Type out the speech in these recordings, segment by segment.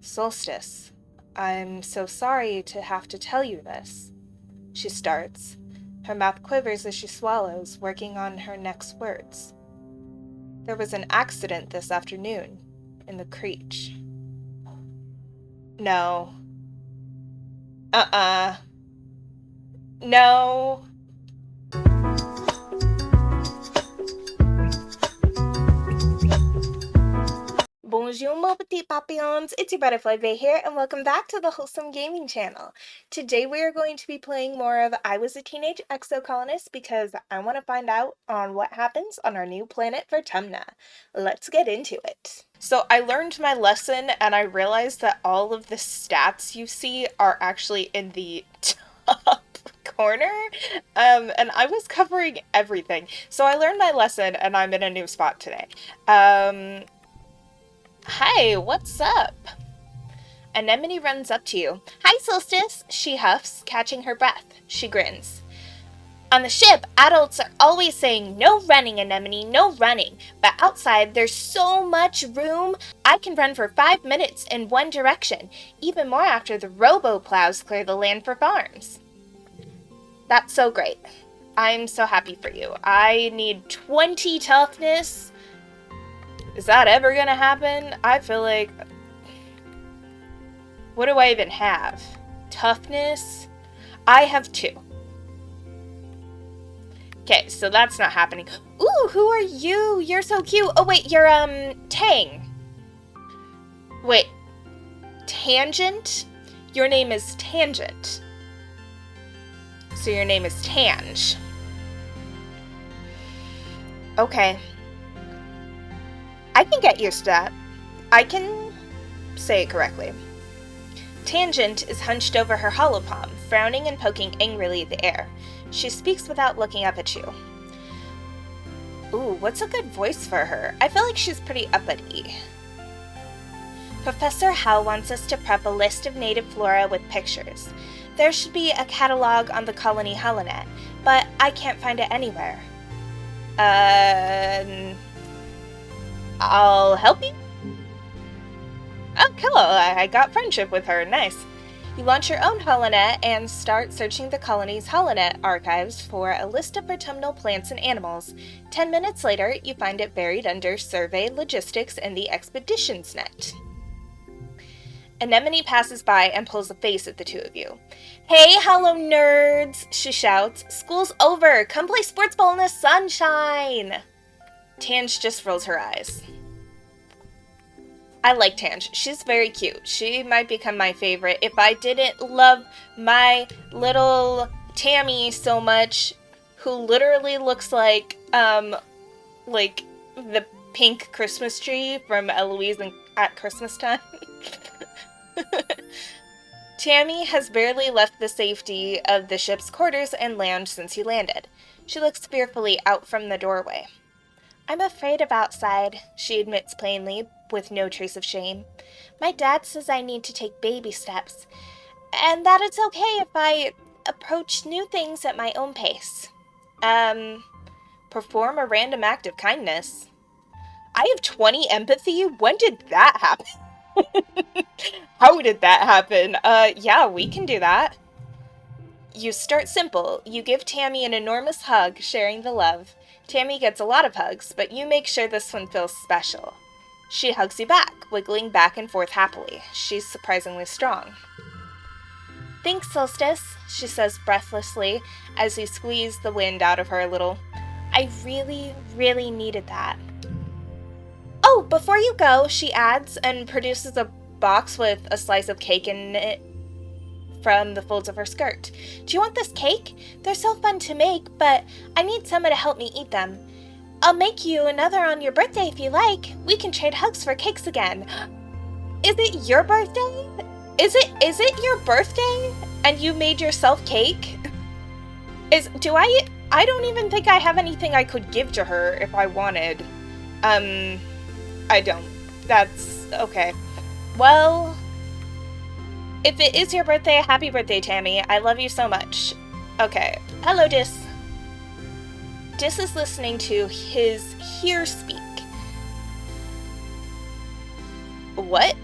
Solstice, I'm so sorry to have to tell you this. She starts. Her mouth quivers as she swallows, working on her next words. There was an accident this afternoon, in the creech. No. No. Bonjour, mon petit papillons! It's your Butterfly Bay here, and welcome back to the Wholesome Gaming channel. Today we are going to be playing more of I Was a Teenage Exocolonist because I want to find out on what happens on our new planet Vertumna. Let's get into it. So I learned my lesson, and I realized that all of the stats you see are actually in the top corner, and I was covering everything. So I learned my lesson, and I'm in a new spot today. Hi, what's up? Anemone runs up to you. Hi, Solstice, she huffs, catching her breath. She grins. On the ship, adults are always saying, no running, Anemone, no running. But outside, there's so much room. I can run for 5 minutes in one direction, even more after the robo-plows clear the land for farms. That's so great. I'm so happy for you. I need 20 toughness. Is that ever gonna happen? I feel like... What do I even have? Toughness? I have 2. Okay, so that's not happening. Ooh, who are you? You're so cute. Oh, wait, you're, Tang. Wait. Tangent? Your name is Tangent. So your name is Tange. Okay. I can get used to that. I can say it correctly. Tangent is hunched over her hollow palm, frowning and poking angrily at the air. She speaks without looking up at you. Ooh, what's a good voice for her? I feel like she's pretty uppity. Professor Howe wants us to prep a list of native flora with pictures. There should be a catalog on the colony holonet, but I can't find it anywhere. I'll help you? Oh, cool. I got friendship with her. Nice. You launch your own holonet and start searching the colony's holonet archives for a list of autumnal plants and animals. 10 minutes later, you find it buried under Survey Logistics in the Expeditions net. Anemone passes by and pulls a face at the two of you. Hey, hello nerds, she shouts. School's over. Come play sports ball in the sunshine. Tange just rolls her eyes. I like Tange. She's very cute. She might become my favorite if I didn't love my little Tammy so much, who literally looks like the pink Christmas tree from Eloise at Christmas time. Tammy has barely left the safety of the ship's quarters and lounge since he landed. She looks fearfully out from the doorway. I'm afraid of outside, she admits plainly, with no trace of shame. My dad says I need to take baby steps, and that it's okay if I approach new things at my own pace. Perform a random act of kindness. I have 20 empathy? When did that happen? How did that happen? Yeah, we can do that. You start simple. You give Tammy an enormous hug, sharing the love. Tammy gets a lot of hugs, but you make sure this one feels special. She hugs you back, wiggling back and forth happily. She's surprisingly strong. Thanks, Solstice, she says breathlessly as you squeeze the wind out of her a little. I really, really needed that. Oh, before you go, she adds and produces a box with a slice of cake in it from the folds of her skirt. Do you want this cake? They're so fun to make, but I need someone to help me eat them. I'll make you another on your birthday if you like. We can trade hugs for cakes again. Is it your birthday? Is it your birthday? And you made yourself cake? I don't even think I have anything I could give to her if I wanted. I don't. That's okay. Well, if it is your birthday, happy birthday, Tammy. I love you so much. Okay. Hello, Dis. Dis is listening to his hear speak. What?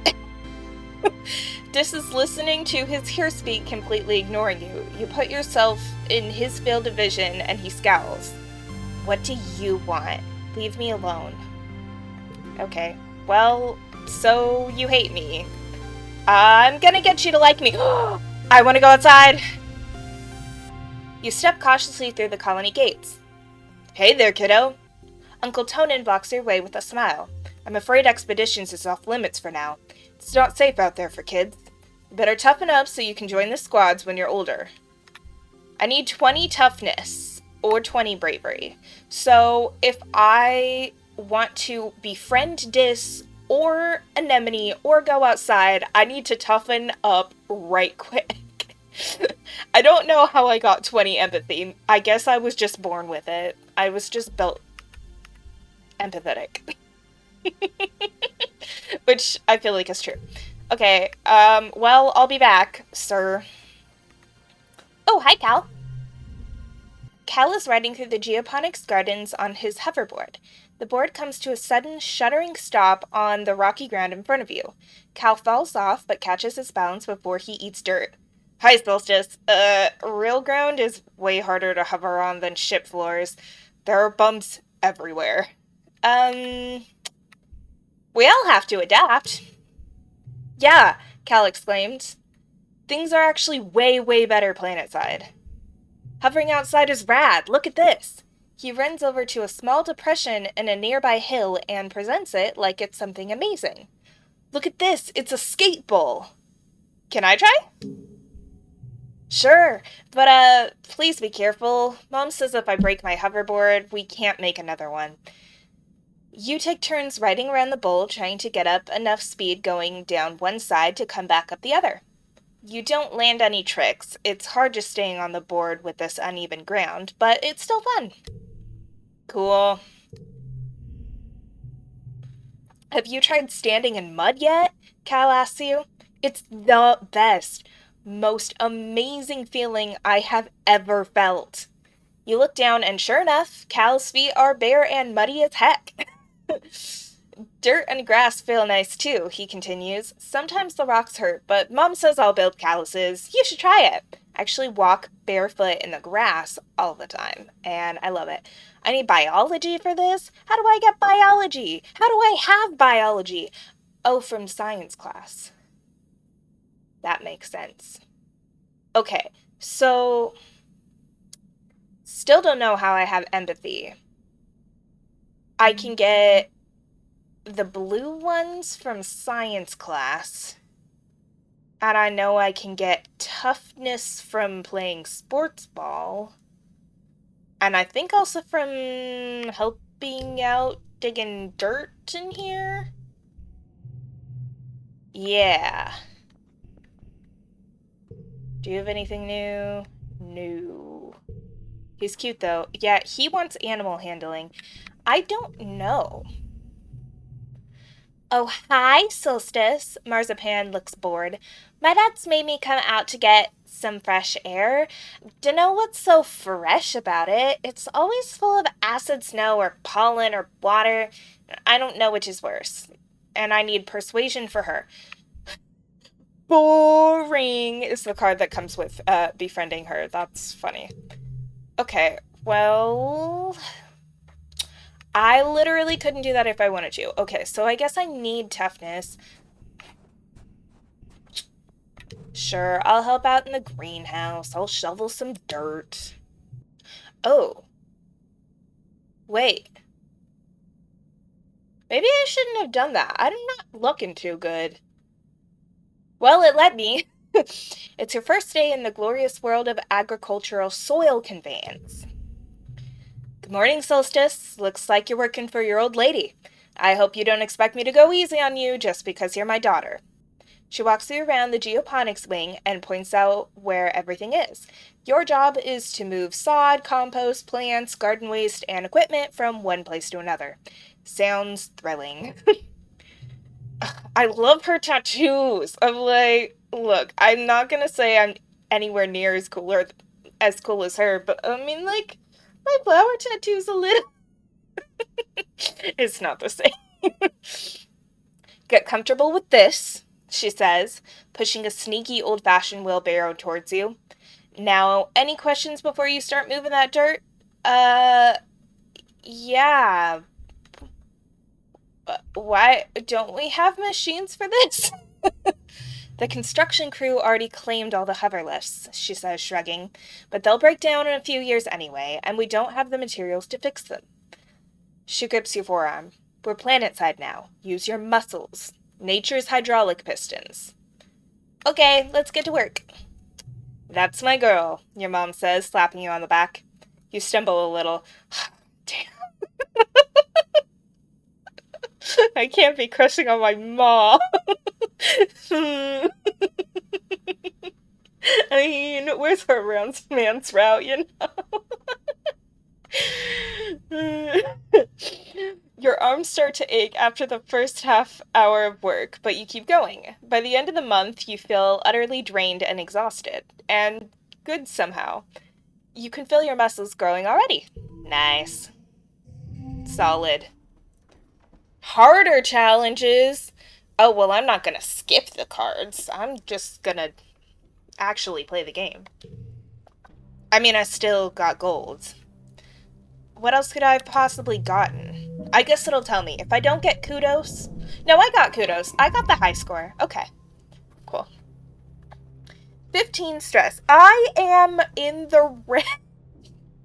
Dis is listening to his hair speak, completely ignoring you. You put yourself in his field of vision, and he scowls. What do you want? Leave me alone. Okay. Well, so you hate me. I'm gonna get you to like me. I want to go outside. You step cautiously through the colony gates. Hey there, kiddo. Uncle Tonin blocks your way with a smile. I'm afraid expeditions is off limits for now. It's not safe out there for kids. You better toughen up so you can join the squads when you're older. I need 20 toughness or 20 bravery. So if I want to befriend Dis or Anemone or go outside, I need to toughen up right quick. I don't know how I got 20 empathy. I guess I was just born with it. I was just built empathetic. Which I feel like is true. Okay, well, I'll be back, sir. Oh, hi, Cal. Cal is riding through the geoponics gardens on his hoverboard. The board comes to a sudden, shuddering stop on the rocky ground in front of you. Cal falls off, but catches his balance before he eats dirt. Hi, Solstice. Real ground is way harder to hover on than ship floors. There are bumps everywhere. We all have to adapt. Yeah, Cal exclaimed. Things are actually way, way better planetside. Hovering outside is rad. Look at this. He runs over to a small depression in a nearby hill and presents it like it's something amazing. Look at this. It's a skate bowl. Can I try? Sure, but please be careful. Mom says if I break my hoverboard, we can't make another one. You take turns riding around the bowl, trying to get up enough speed going down one side to come back up the other. You don't land any tricks. It's hard just staying on the board with this uneven ground, but it's still fun. Cool. Have you tried standing in mud yet? Cal asks you. It's the best, most amazing feeling I have ever felt. You look down and sure enough, Cal's feet are bare and muddy as heck. Dirt and grass feel nice too, he continues. Sometimes the rocks hurt, but Mom says I'll build calluses. You should try it. I actually walk barefoot in the grass all the time, and I love it. I need biology for this? How do I get biology? How do I have biology? Oh, from science class. That makes sense. Okay, so still don't know how I have empathy. I can get the blue ones from science class. And I know I can get toughness from playing sports ball. And I think also from helping out digging dirt in here. Yeah. Do you have anything new? No. He's cute though. Yeah, he wants animal handling. I don't know. Oh, hi, Solstice. Marzipan looks bored. My dad's made me come out to get some fresh air. Dunno what's so fresh about it. It's always full of acid snow or pollen or water. I don't know which is worse. And I need persuasion for her. Boring is the card that comes with befriending her. That's funny. Okay, well, I literally couldn't do that if I wanted to. Okay, so I guess I need toughness. Sure, I'll help out in the greenhouse. I'll shovel some dirt. Oh. Wait. Maybe I shouldn't have done that. I'm not looking too good. Well, it let me. It's your first day in the glorious world of agricultural soil conveyance. Good morning, Solstice. Looks like you're working for your old lady. I hope you don't expect me to go easy on you just because you're my daughter. She walks you around the geoponics wing and points out where everything is. Your job is to move sod, compost, plants, garden waste, and equipment from one place to another. Sounds thrilling. I love her tattoos. I'm like, look, I'm not gonna say I'm anywhere near as cool as her, but I mean, like, my flower tattoo's a little... It's not the same. Get comfortable with this. she says, pushing a sneaky old-fashioned wheelbarrow towards you. Now, any questions before you start moving that dirt? Yeah. Why don't we have machines for this? The construction crew already claimed all the hover lifts, she says, shrugging, but they'll break down in a few years anyway, and we don't have the materials to fix them. She grips your forearm. We're planet-side now. Use your muscles. Nature's hydraulic pistons. Okay, let's get to work. That's my girl, your mom says, slapping you on the back. You stumble a little. Damn. I can't be crushing on my mom. I mean, where's her romance route, you know? Your arms start to ache after the first half hour of work, but you keep going. By the end of the month, you feel utterly drained and exhausted. And good somehow. You can feel your muscles growing already. Nice. Solid. Harder challenges. Oh, well, I'm not gonna skip the cards. I'm just gonna actually play the game. I mean, I still got gold. What else could I have possibly gotten? I guess it'll tell me. If I don't get kudos... No, I got kudos. I got the high score. Okay. Cool. 15 stress. I am in the red.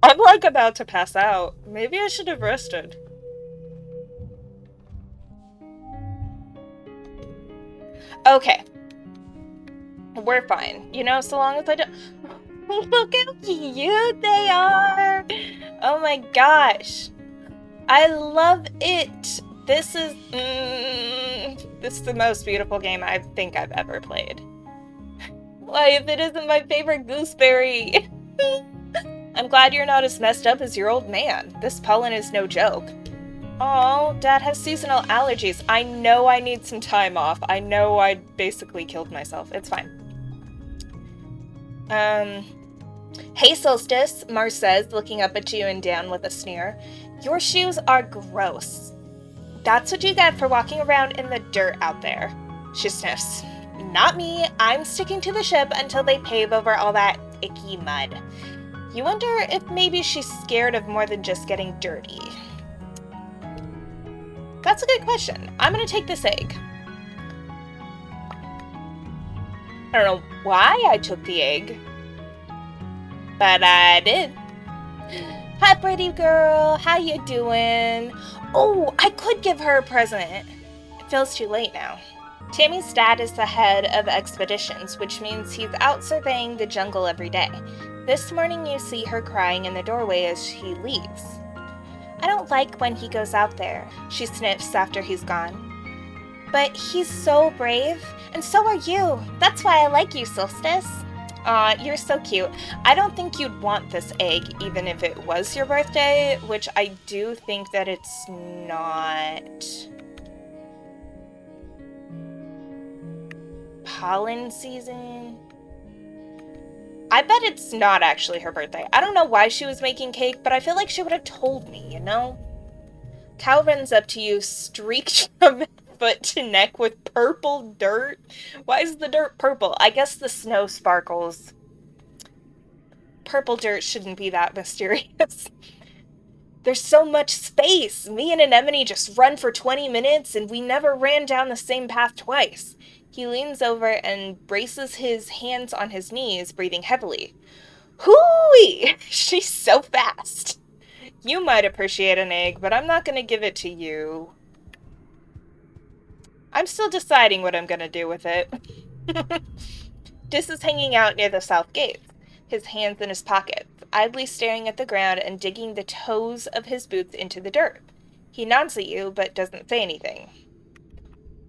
I'm like about to pass out. Maybe I should have rested. Okay. We're fine. You know, so long as I don't... Look how cute they are! Oh my gosh. I love it. This is... this is the most beautiful game I think I've ever played. Why, if it isn't my favorite gooseberry? I'm glad you're not as messed up as your old man. This pollen is no joke. Oh, Dad has seasonal allergies. I know I need some time off. I know I basically killed myself. It's fine. Hey, Solstice, Mars says, looking up at you and down with a sneer. Your shoes are gross. That's what you get for walking around in the dirt out there. She sniffs. Not me. I'm sticking to the ship until they pave over all that icky mud. You wonder if maybe she's scared of more than just getting dirty. That's a good question. I'm gonna take this egg. I don't know why I took the egg, but I did. Hi, pretty girl. How you doing? Oh, I could give her a present. It feels too late now. Tammy's dad is the head of expeditions, which means he's out surveying the jungle every day. This morning you see her crying in the doorway as he leaves. I don't like when he goes out there, she sniffs after he's gone. But he's so brave, and so are you. That's why I like you, Solstice. Aw, you're so cute. I don't think you'd want this egg, even if it was your birthday, which I do think that it's not. Pollen season? I bet it's not actually her birthday. I don't know why she was making cake, but I feel like she would have told me, you know? Cal runs up to you, streaked from foot to neck with purple dirt. Why is the dirt purple? I guess the snow sparkles. Purple dirt shouldn't be that mysterious. There's so much space. Me and Anemone just run for 20 minutes, and we never ran down the same path twice. He leans over and braces his hands on his knees, breathing heavily. Hooey! She's so fast. You might appreciate an egg, but I'm not going to give it to you. I'm still deciding what I'm going to do with it. Dis is hanging out near the south gate, his hands in his pockets, idly staring at the ground and digging the toes of his boots into the dirt. He nods at you, but doesn't say anything.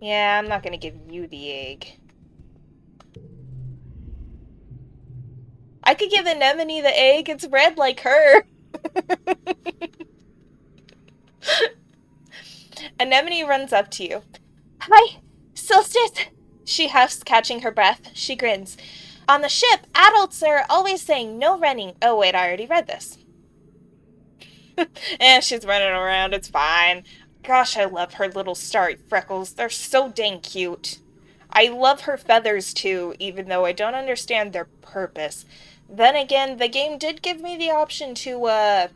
Yeah, I'm not going to give you the egg. I could give Anemone the egg. It's red like her. Anemone runs up to you. Hi, Solstice. She huffs, catching her breath. She grins. On the ship, adults are always saying no running. Oh, wait, I already read this. She's running around. It's fine. Gosh, I love her little starry freckles. They're so dang cute. I love her feathers too, even though I don't understand their purpose. Then again, the game did give me the option to,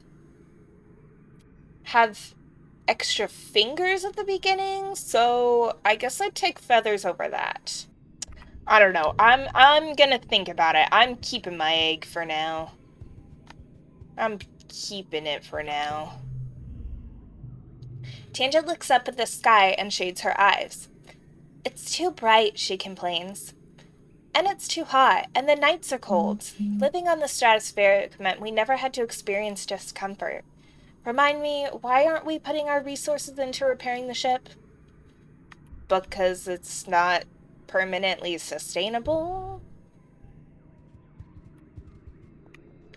have extra fingers at the beginning, so I guess I'd take feathers over that. I don't know. I'm gonna think about it. I'm keeping my egg for now. I'm keeping it for now. Tangent looks up at the sky and shades her eyes. It's too bright, she complains. And it's too hot, and the nights are cold. Living on the stratospheric meant we never had to experience discomfort. Remind me, why aren't we putting our resources into repairing the ship? Because it's not permanently sustainable?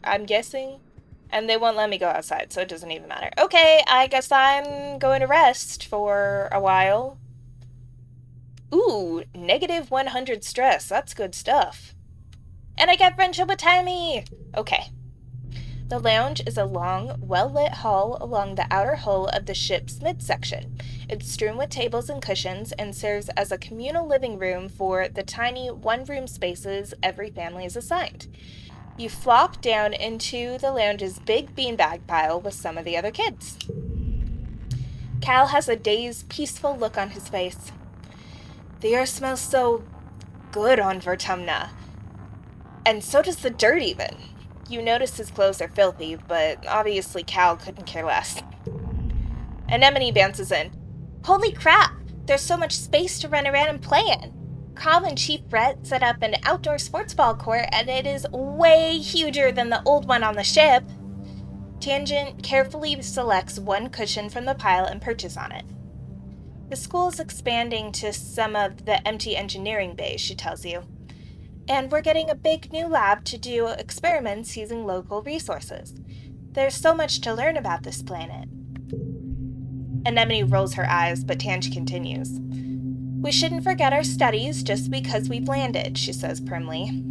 I'm guessing. And they won't let me go outside, so it doesn't even matter. Okay, I guess I'm going to rest for a while. Ooh, negative 100 stress. That's good stuff. And I get friendship with Tammy! Okay. The lounge is a long, well-lit hall along the outer hull of the ship's midsection. It's strewn with tables and cushions and serves as a communal living room for the tiny one-room spaces every family is assigned. You flop down into the lounge's big beanbag pile with some of the other kids. Cal has a dazed, peaceful look on his face. The air smells so good on Vertumna. And so does the dirt even. You notice his clothes are filthy, but obviously Cal couldn't care less. Anemone bounces in. Holy crap! There's so much space to run around and play in. Carl and Chief Brett set up an outdoor sports ball court, and it is way huger than the old one on the ship. Tangent carefully selects one cushion from the pile and perches on it. The school is expanding to some of the empty engineering bays, she tells you. And we're getting a big new lab to do experiments using local resources. There's so much to learn about this planet. Anemone rolls her eyes, but Tange continues. We shouldn't forget our studies just because we've landed, she says primly.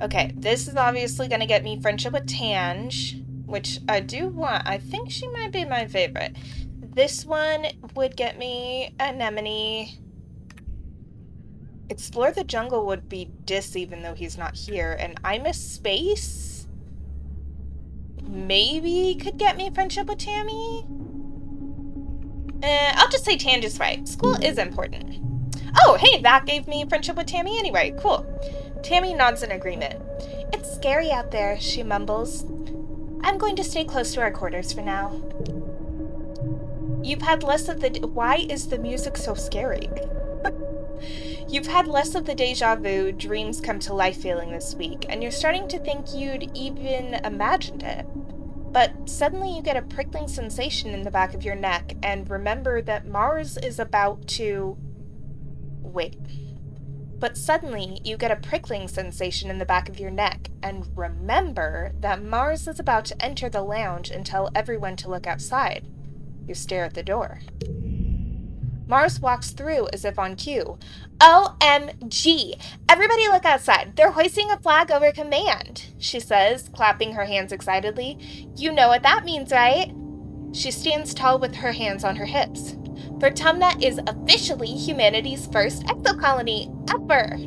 Okay, this is obviously going to get me friendship with Tange, which I do want. I think she might be my favorite. This one would get me Anemone. Explore the jungle would be Dis, even though he's not here. And I'm a space? Maybe could get me friendship with Tammy? I'll just say Tange is right. School is important. Oh, hey, that gave me friendship with Tammy anyway. Cool. Tammy nods in agreement. It's scary out there, she mumbles. I'm going to stay close to our quarters for now. You've had less of the... Why is the music so scary? You've had less of the deja vu, dreams come to life feeling this week, and you're starting to think you'd even imagined it. But suddenly you get a prickling sensation in the back of your neck, and remember that Mars is about to... Wait. But suddenly you get a prickling sensation in the back of your neck, and remember that Mars is about to enter the lounge and tell everyone to look outside. You stare at the door. Mars walks through as if on cue. OMG! Everybody look outside. They're hoisting a flag over command, she says, clapping her hands excitedly. You know what that means, right? She stands tall with her hands on her hips. Vertumna is officially humanity's first exocolony ever!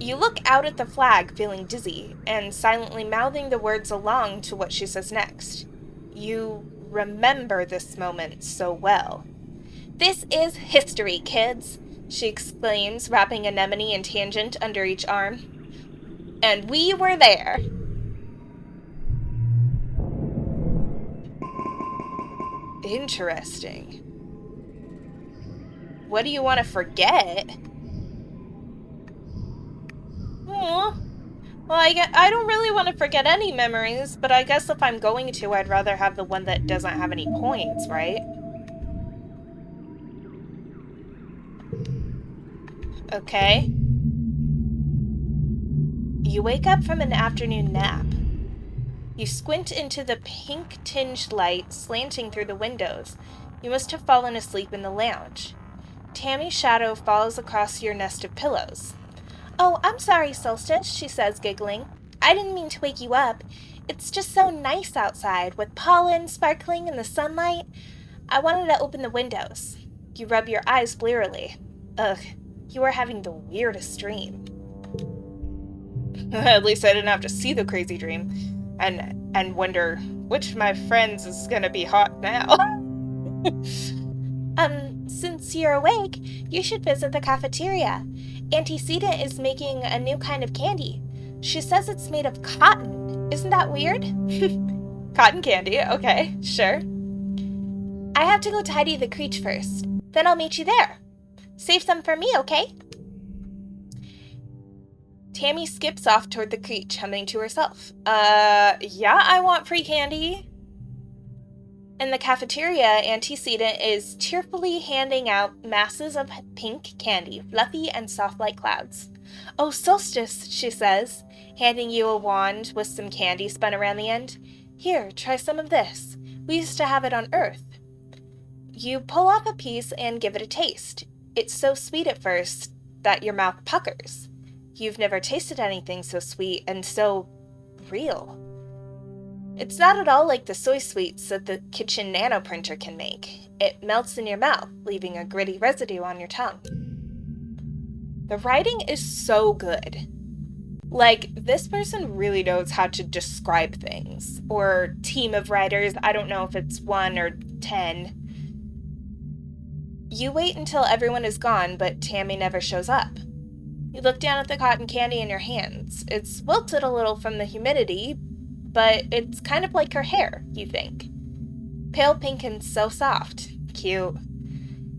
You look out at the flag, feeling dizzy, and silently mouthing the words along to what she says next. You remember this moment so well. This is history, kids, she exclaims, wrapping Anemone and Tangent under each arm. And we were there. Interesting. What do you want to forget? Aww. Well, I don't really want to forget any memories, but I guess if I'm going to, I'd rather have the one that doesn't have any points, right? Okay. You wake up from an afternoon nap. You squint into the pink-tinged light slanting through the windows. You must have fallen asleep in the lounge. Tammy's shadow falls across your nest of pillows. Oh, I'm sorry, Solstice, she says, giggling. I didn't mean to wake you up. It's just so nice outside, with pollen sparkling in the sunlight. I wanted to open the windows. You rub your eyes blearily. Ugh, you are having the weirdest dream. At least I didn't have to see the crazy dream and wonder which of my friends is gonna be hot now. Since you're awake, you should visit the cafeteria. Antecedent is making a new kind of candy. She says it's made of cotton. Isn't that weird? Cotton candy, okay, sure. I have to go tidy the creech first. Then I'll meet you there. Save some for me, okay? Tammy skips off toward the creech, humming to herself. Yeah, I want free candy. In the cafeteria, Antecedent is cheerfully handing out masses of pink candy, fluffy and soft like clouds. Oh, Solstice, she says, handing you a wand with some candy spun around the end. Here, try some of this. We used to have it on Earth. You pull off a piece and give it a taste. It's so sweet at first that your mouth puckers. You've never tasted anything so sweet and so real. It's not at all like the soy sweets that the kitchen nanoprinter can make. It melts in your mouth, leaving a gritty residue on your tongue. The writing is so good. Like, this person really knows how to describe things. Or team of writers, I don't know if it's 1 or 10. You wait until everyone is gone, but Tammy never shows up. You look down at the cotton candy in your hands. It's wilted a little from the humidity, but it's kind of like her hair, you think. Pale pink and so soft. Cute.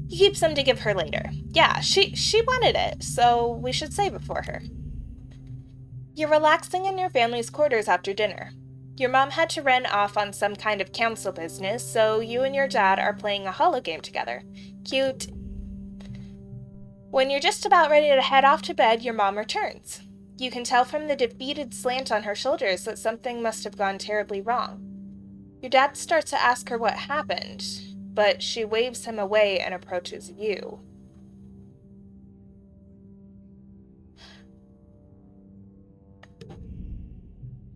You keep some to give her later. Yeah, she wanted it, so we should save it for her. You're relaxing in your family's quarters after dinner. Your mom had to run off on some kind of council business, so you and your dad are playing a holo game together. Cute. When you're just about ready to head off to bed, your mom returns. You can tell from the defeated slant on her shoulders that something must have gone terribly wrong. Your dad starts to ask her what happened, but she waves him away and approaches you.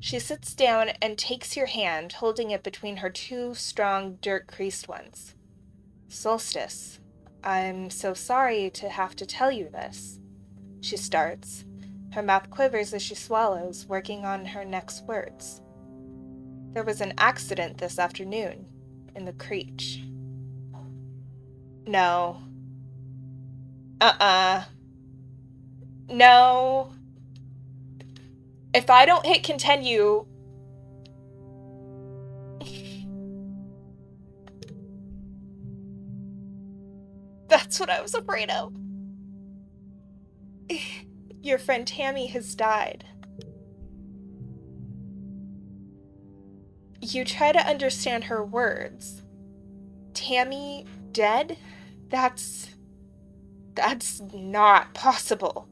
She sits down and takes your hand, holding it between her two strong, dirt-creased ones. Solstice, I'm so sorry to have to tell you this. She starts. Her mouth quivers as she swallows, working on her next words. There was an accident this afternoon, in the creech. No. No. If I don't hit continue... That's what I was afraid of. Your friend Tammy has died. You try to understand her words. Tammy dead? That's not possible.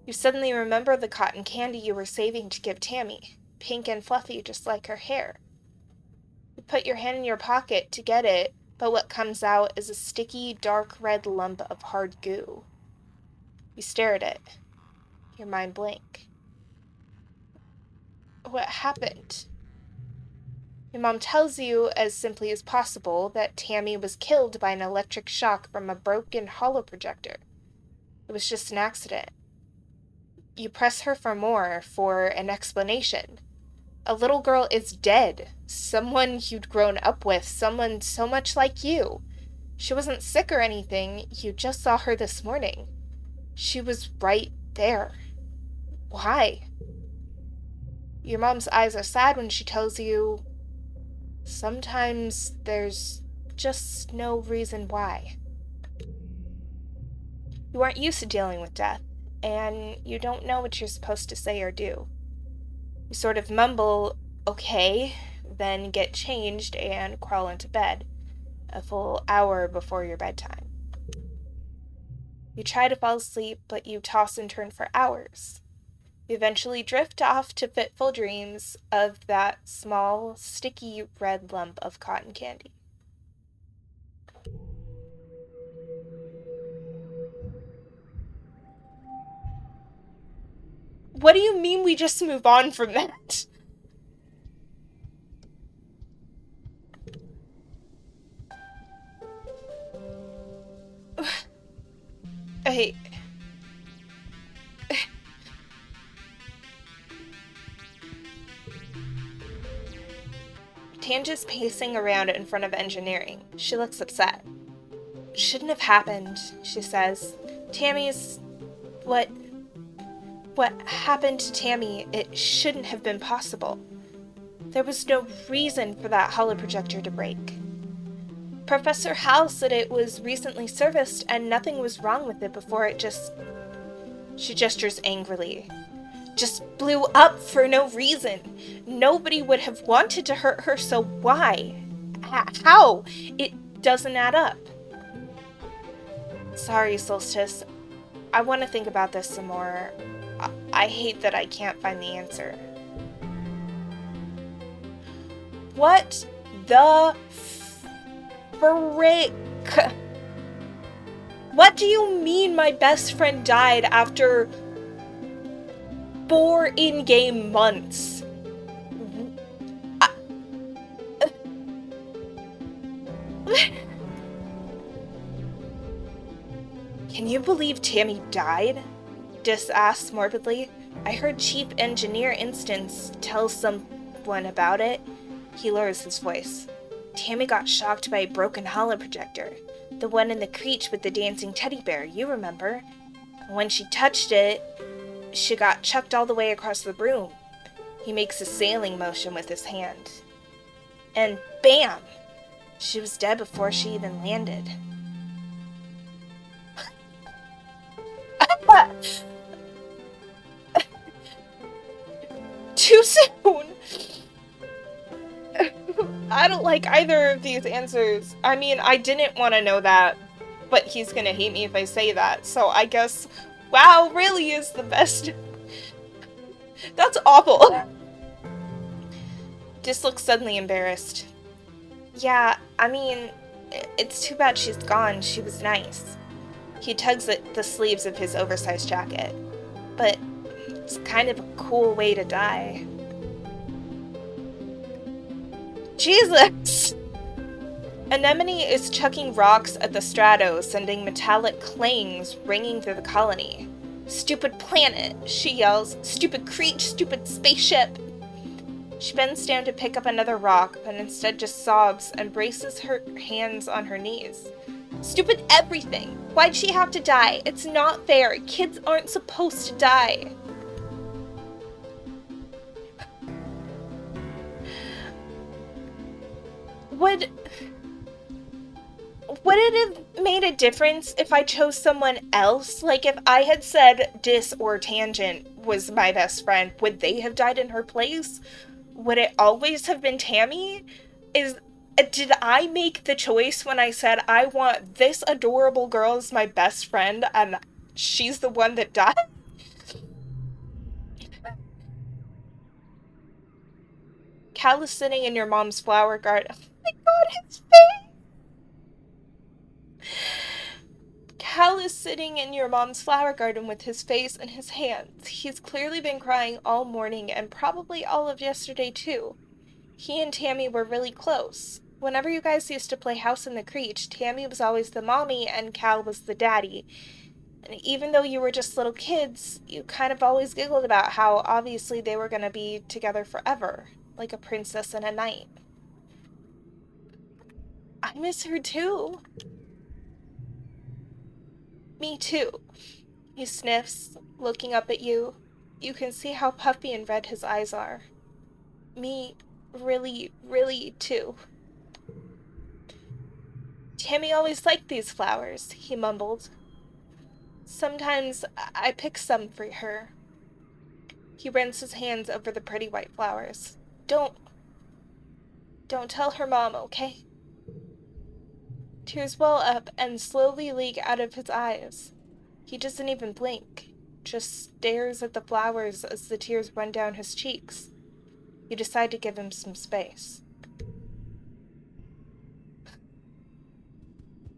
You suddenly remember the cotton candy you were saving to give Tammy, pink and fluffy just like her hair. You put your hand in your pocket to get it, but what comes out is a sticky, dark red lump of hard goo. You stare at it. Your mind blank. What happened? Your mom tells you, as simply as possible, that Tammy was killed by an electric shock from a broken holoprojector. It was just an accident. You press her for an explanation. A little girl is dead. Someone you'd grown up with, someone so much like you. She wasn't sick or anything, you just saw her this morning. She was right there. Why? Your mom's eyes are sad when she tells you, sometimes there's just no reason why. You aren't used to dealing with death, and you don't know what you're supposed to say or do. You sort of mumble, okay, then get changed and crawl into bed, a full hour before your bedtime. You try to fall asleep, but you toss and turn for hours. You eventually drift off to fitful dreams of that small, sticky red lump of cotton candy. What do you mean we just move on from that? Tanja's pacing around in front of engineering. She looks upset. Shouldn't have happened, she says. Tammy's... What happened to Tammy, it shouldn't have been possible. There was no reason for that holoprojector to break. Professor Hal said it was recently serviced and nothing was wrong with it before it just... She gestures angrily. Just blew up for no reason. Nobody would have wanted to hurt her, so why? How? It doesn't add up. Sorry, Solstice. I want to think about this some more. I hate that I can't find the answer. What the frick? What do you mean my best friend died after 4 in-game months? Can you believe Tammy died? Dis asks morbidly. I heard Chief Engineer Instance tell someone about it. He lowers his voice. Tammy got shocked by a broken holoprojector. The one in the creech with the dancing teddy bear, you remember. When she touched it, she got chucked all the way across the room. He makes a sailing motion with his hand. And bam! She was dead before she even landed. Too soon! I don't like either of these answers. I mean, I didn't want to know that, but he's gonna hate me if I say that, so I guess wow really is the best. That's awful. Dis looks suddenly embarrassed. Yeah, I mean, it's too bad she's gone. She was nice. He tugs at the sleeves of his oversized jacket. But it's kind of a cool way to die. Jesus! Anemone is chucking rocks at the strato, sending metallic clangs ringing through the colony. Stupid planet, she yells. Stupid creature, stupid spaceship. She bends down to pick up another rock, but instead just sobs and braces her hands on her knees. Stupid everything! Why'd she have to die? It's not fair. Kids aren't supposed to die. Would it have made a difference if I chose someone else? Like, if I had said Dis or Tangent was my best friend, would they have died in her place? Would it always have been Tammy? Did I make the choice when I said I want this adorable girl as my best friend and she's the one that died? Cal is sitting in your mom's flower garden. Oh my god, his face! Cal is sitting in your mom's flower garden with his face in his hands. He's clearly been crying all morning and probably all of yesterday too. He and Tammy were really close. Whenever you guys used to play House in the Creech, Tammy was always the mommy and Cal was the daddy. And even though you were just little kids, you kind of always giggled about how obviously they were going to be together forever, like a princess and a knight. I miss her too. Me too. He sniffs, looking up at you. You can see how puffy and red his eyes are. Me, really, really too. Tammy always liked these flowers, he mumbled. Sometimes I pick some for her. He runs his hands over the pretty white flowers. Don't tell her mom, okay? Tears well up and slowly leak out of his eyes. He doesn't even blink, just stares at the flowers as the tears run down his cheeks. You decide to give him some space.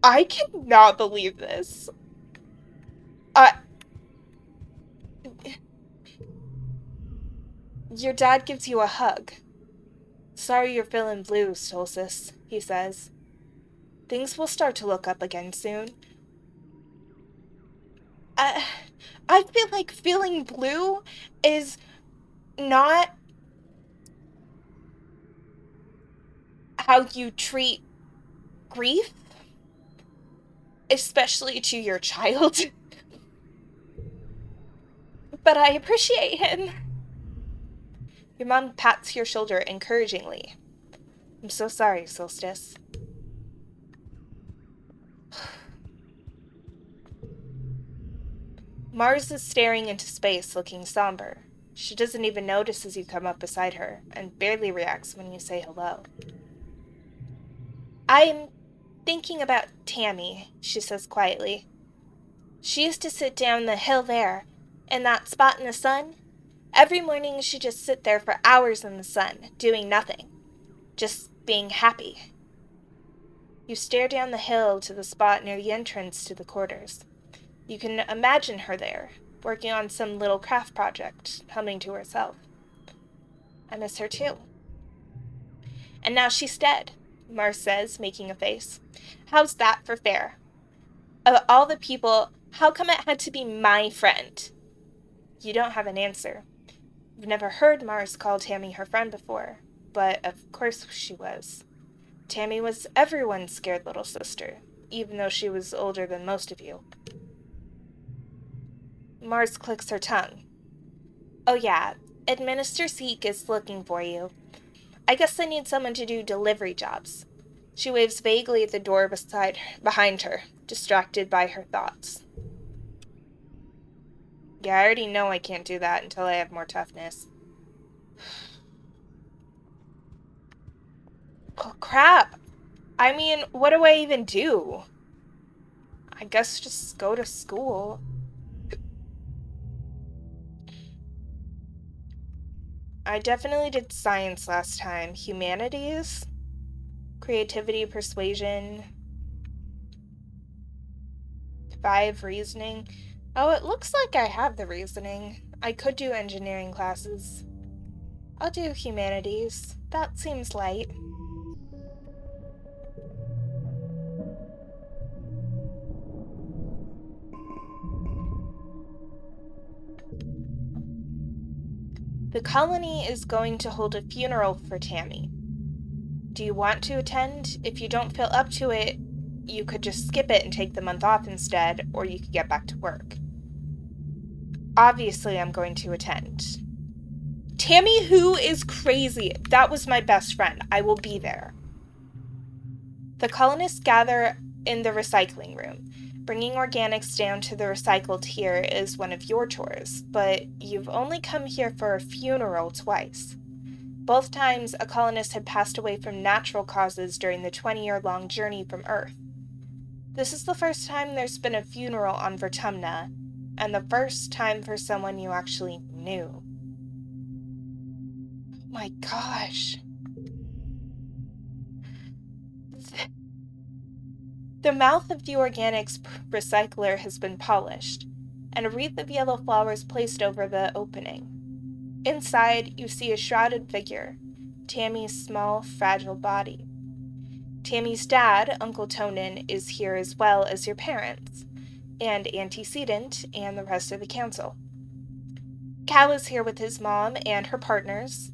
I cannot believe this. Your dad gives you a hug. Sorry you're feeling blue, Solstice, he says. Things will start to look up again soon. I feel like feeling blue is not... how you treat grief, especially to your child. But I appreciate him. Your mom pats your shoulder encouragingly. I'm so sorry, Solstice. Mars is staring into space, looking somber. She doesn't even notice as you come up beside her, and barely reacts when you say hello. I'm thinking about Tammy, she says quietly. She used to sit down the hill there, in that spot in the sun. Every morning she'd just sit there for hours in the sun, doing nothing. Just being happy. You stare down the hill to the spot near the entrance to the quarters. You can imagine her there, working on some little craft project, humming to herself. I miss her too. And now she's dead, Mars says, making a face. How's that for fair? Of all the people, how come it had to be my friend? You don't have an answer. I've never heard Mars call Tammy her friend before, but of course she was. Tammy was everyone's scared little sister, even though she was older than most of you. Mars clicks her tongue. Oh yeah, Administrator Seek is looking for you. I guess I need someone to do delivery jobs. She waves vaguely at the door behind her, distracted by her thoughts. Yeah, I already know I can't do that until I have more toughness. Oh, crap! I mean, what do I even do? I guess just go to school. I definitely did science last time. Humanities? Creativity, persuasion. 5 reasoning. Oh, it looks like I have the reasoning. I could do engineering classes. I'll do humanities. That seems light. The colony is going to hold a funeral for Tammy. Do you want to attend? If you don't feel up to it, you could just skip it and take the month off instead, or you could get back to work. Obviously, I'm going to attend. Tammy, who is crazy? That was my best friend. I will be there. The colonists gather in the recycling room. Bringing organics down to the recycled here is one of your chores, but you've only come here for a funeral twice. Both times, a colonist had passed away from natural causes during the 20-year-long journey from Earth. This is the first time there's been a funeral on Vertumna, and the first time for someone you actually knew. Oh my gosh. The mouth of the organics recycler has been polished, and a wreath of yellow flowers placed over the opening. Inside, you see a shrouded figure, Tammy's small, fragile body. Tammy's dad, Uncle Tonin, is here as well as your parents, and Antecedent and the rest of the council. Cal is here with his mom and her partners,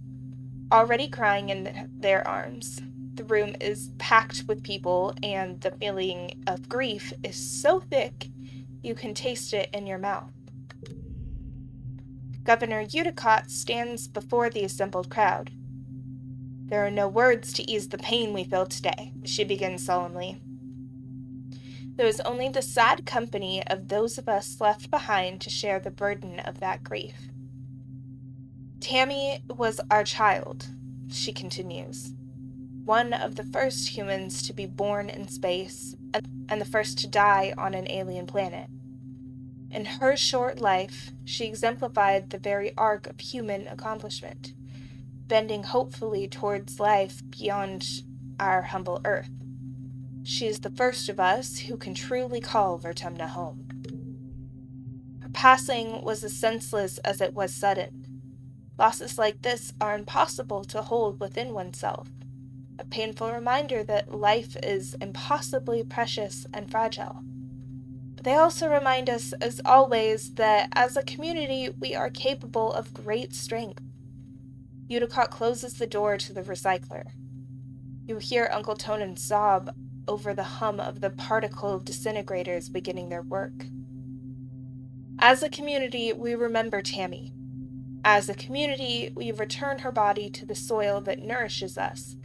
already crying in their arms. The room is packed with people, and the feeling of grief is so thick you can taste it in your mouth. Governor Udicott stands before the assembled crowd. There are no words to ease the pain we feel today, she begins solemnly. There is only the sad company of those of us left behind to share the burden of that grief. Tammy was our child, she continues. One of the first humans to be born in space, and the first to die on an alien planet. In her short life, she exemplified the very arc of human accomplishment, bending hopefully towards life beyond our humble Earth. She is the first of us who can truly call Vertumna home. Her passing was as senseless as it was sudden. Losses like this are impossible to hold within oneself. A painful reminder that life is impossibly precious and fragile. But they also remind us, as always, that as a community, we are capable of great strength. Udicott closes the door to the recycler. You hear Uncle Tonin sob over the hum of the particle disintegrators beginning their work. As a community, we remember Tammy. As a community, we return her body to the soil that nourishes us.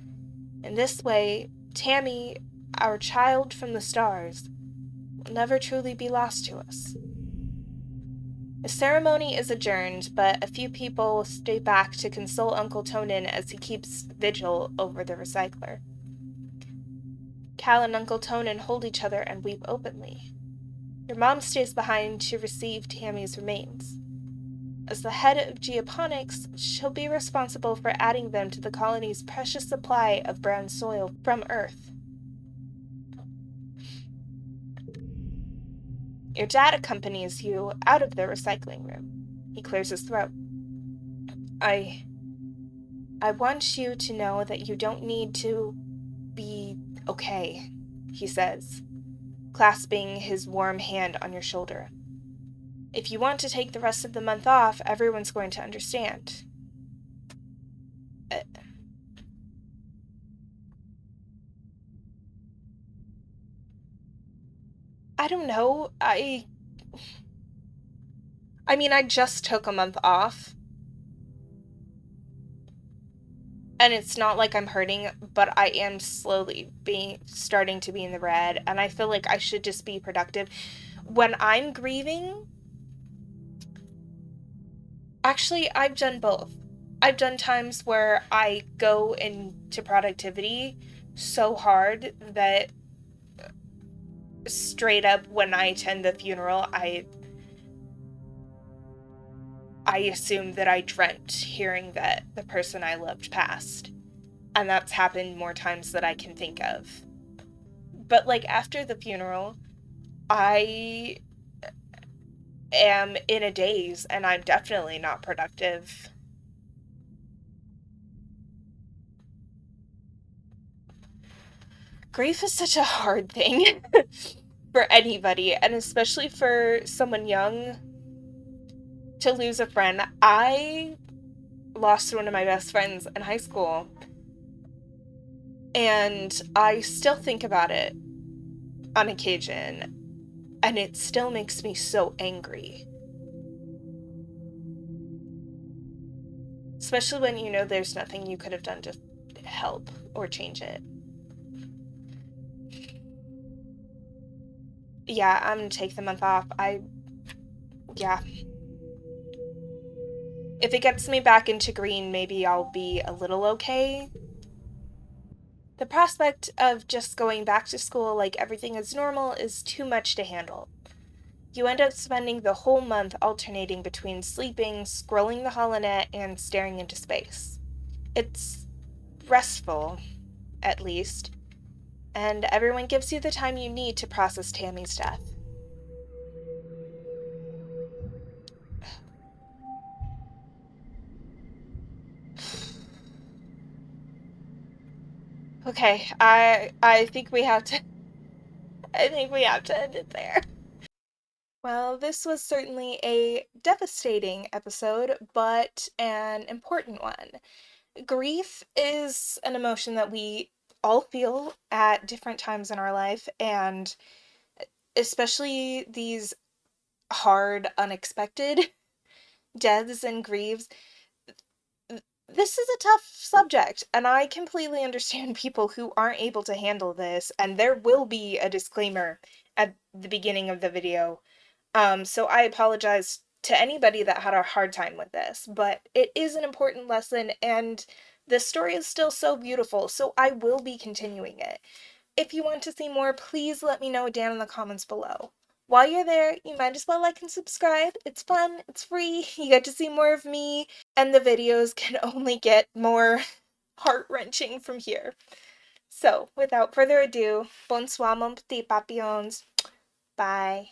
In this way, Tammy, our child from the stars, will never truly be lost to us. The ceremony is adjourned, but a few people stay back to console Uncle Tonin as he keeps vigil over the recycler. Cal and Uncle Tonin hold each other and weep openly. Your mom stays behind to receive Tammy's remains. As the head of geoponics, she'll be responsible for adding them to the colony's precious supply of brown soil from Earth. Your dad accompanies you out of the recycling room. He clears his throat. I want you to know that you don't need to be okay, he says, clasping his warm hand on your shoulder. If you want to take the rest of the month off, everyone's going to understand. I don't know. I mean, I just took a month off. And it's not like I'm hurting, but I am slowly starting to be in the red, and I feel like I should just be productive. When I'm grieving, actually, I've done both. I've done times where I go into productivity so hard that straight up when I attend the funeral, I assume that I dreamt hearing that the person I loved passed. And that's happened more times than I can think of. But, like, after the funeral, I am in a daze, and I'm definitely not productive. Grief is such a hard thing for anybody, and especially for someone young to lose a friend. I lost one of my best friends in high school, and I still think about it on occasion, and it still makes me so angry. Especially when you know there's nothing you could have done to help or change it. Yeah, I'm gonna take the month off. Yeah. If it gets me back into green, maybe I'll be a little okay. The prospect of just going back to school like everything is normal is too much to handle. You end up spending the whole month alternating between sleeping, scrolling the holonet, and staring into space. It's restful, at least, and everyone gives you the time you need to process Tammy's death. Okay, I think we have to end it there. Well, this was certainly a devastating episode, but an important one. Grief is an emotion that we all feel at different times in our life, and especially these hard, unexpected deaths and grieves. This is a tough subject, and I completely understand people who aren't able to handle this, and there will be a disclaimer at the beginning of the video. So I apologize to anybody that had a hard time with this, but it is an important lesson, and the story is still so beautiful, so I will be continuing it. If you want to see more, please let me know down in the comments below. While you're there, you might as well like and subscribe. It's fun, it's free, you get to see more of me, and the videos can only get more heart-wrenching from here. So, without further ado, bonsoir mon petit papillons. Bye.